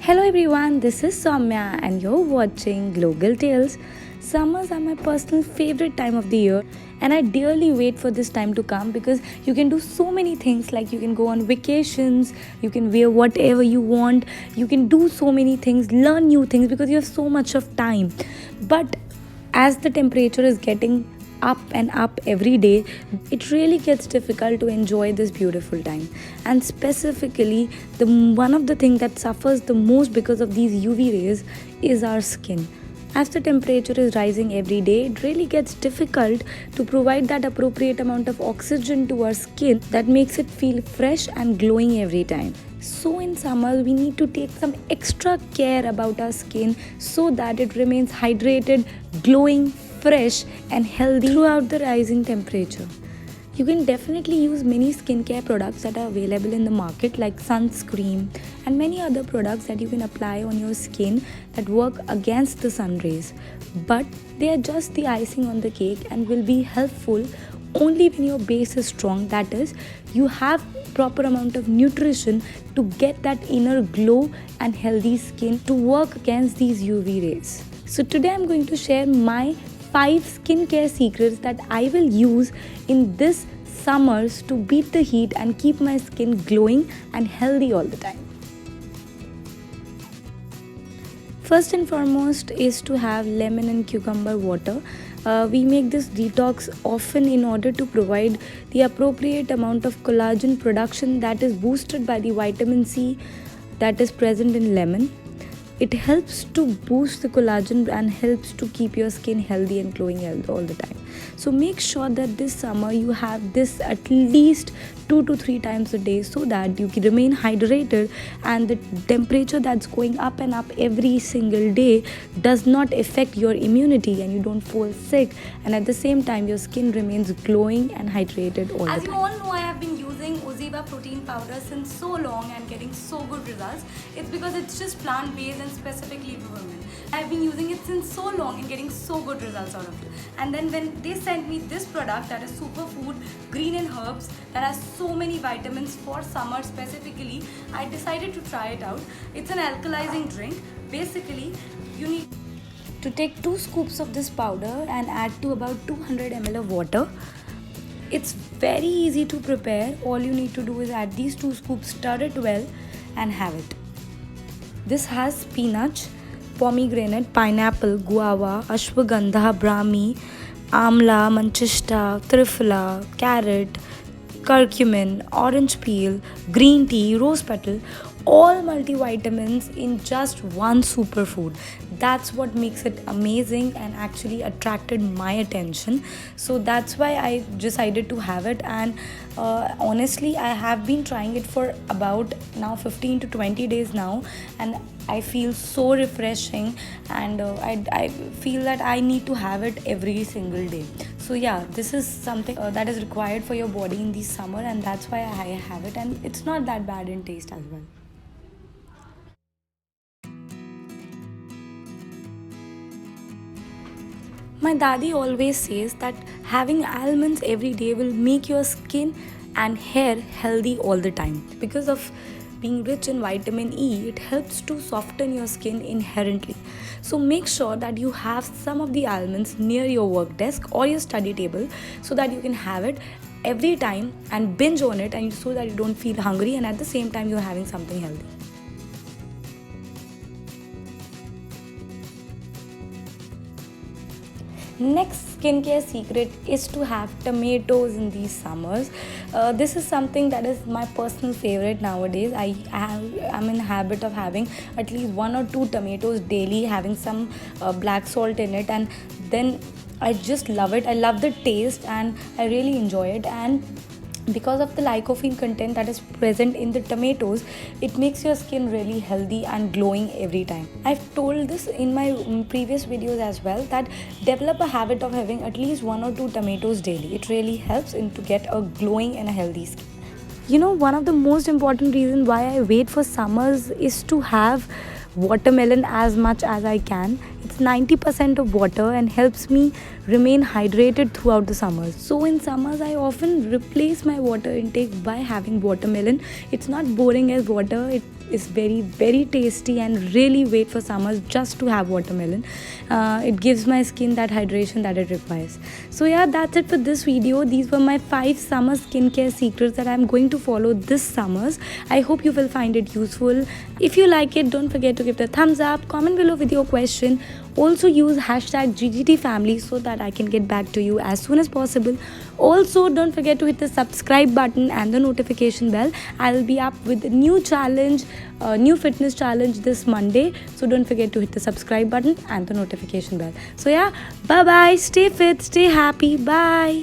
Hello everyone, this is Somya and you're watching Global Tales. Summers are my personal favorite time of the year and I dearly wait for this time to come because you can do so many things, like you can go on vacations, you can wear whatever you want, you can do so many things, learn new things because you have so much of time. But as the temperature is getting up and up every day, it really gets difficult to enjoy this beautiful time. And specifically, the one of the things that suffers the most because of these UV rays is our skin. As the temperature is rising every day, it really gets difficult to provide that appropriate amount of oxygen to our skin that makes it feel fresh and glowing every time. So in summer, we need to take some extra care about our skin so that it remains hydrated, glowing, fresh and healthy throughout the rising temperature. You can definitely use many skincare products that are available in the market, like sunscreen and many other products that you can apply on your skin that work against the sun rays. But they are just the icing on the cake and will be helpful only when your base is strong. That is, you have proper amount of nutrition to get that inner glow and healthy skin to work against these UV rays. So today I'm going to share my 5 skincare secrets that I will use in this summers to beat the heat and keep my skin glowing and healthy all the time. First and foremost is to have lemon and cucumber water. We make this detox often in order to provide the appropriate amount of collagen production that is boosted by the vitamin C that is present in lemon. It helps to boost the collagen and helps to keep your skin healthy and glowing all the time. So make sure that this summer you have this at least 2 to 3 times a day so that you can remain hydrated and the temperature that's going up and up every single day does not affect your immunity and you don't fall sick, and at the same time your skin remains glowing and hydrated all the time. As you all know, I have been using OZiva protein powder since so long and getting so good results. It's because it's just plant-based and specifically for women. I've been using it since so long and getting so good results out of it. And then when they sent me this product, that is Superfood Green and Herbs, that has so many vitamins for summer specifically, I decided to try it out. It's an alkalizing drink. Basically, you need to take 2 scoops of this powder and add to about 200 ml of water. It's very easy to prepare. All you need to do is add these 2 scoops, stir it well and have it. This has spinach, pomegranate, pineapple, guava, ashwagandha, brahmi, amla, manchista, triphala, carrot, curcumin, orange peel, green tea, rose petal, all multivitamins in just one superfood. That's what makes it amazing and actually attracted my attention. So that's why I decided to have it, and honestly I have been trying it for about now 15 to 20 days now, and I feel so refreshing, and I feel that I need to have it every single day. So yeah, this is something that is required for your body in the summer, and that's why I have it, and it's not that bad in taste as well. My daddy always says that having almonds every day will make your skin and hair healthy all the time. Because of being rich in vitamin E, it helps to soften your skin inherently. So make sure that you have some of the almonds near your work desk or your study table so that you can have it every time and binge on it, and so that you don't feel hungry and at the same time you're having something healthy. Next skincare secret is to have tomatoes in these summers. This is something that is my personal favorite nowadays. I'm in habit of having at least 1 or 2 tomatoes daily, having some black salt in it, and then I just love it. I love the taste and I really enjoy it, and because of the lycopene content that is present in the tomatoes, it makes your skin really healthy and glowing every time. I've told this in my previous videos as well, that develop a habit of having at least 1 or 2 tomatoes daily. It really helps in to get a glowing and a healthy skin. You know, one of the most important reasons why I wait for summers is to have watermelon as much as I can. It's 90% of water and helps me remain hydrated throughout the summers. So in summers I often replace my water intake by having watermelon. It's not boring as water. is very tasty, and really wait for summers just to have watermelon. It gives my skin that hydration that it requires. So yeah, that's it for this video. These were my 5 summer skincare secrets that I'm going to follow this summers. I hope you will find it useful. If you like it, don't forget to give it a thumbs up, comment below with your question. Also use hashtag #GGTFamily so that I can get back to you as soon as possible. Also, don't forget to hit the subscribe button and the notification bell. I'll be up with a new challenge, new fitness challenge this Monday. So don't forget to hit the subscribe button and the notification bell. So yeah, bye bye. Stay fit, stay happy. Bye.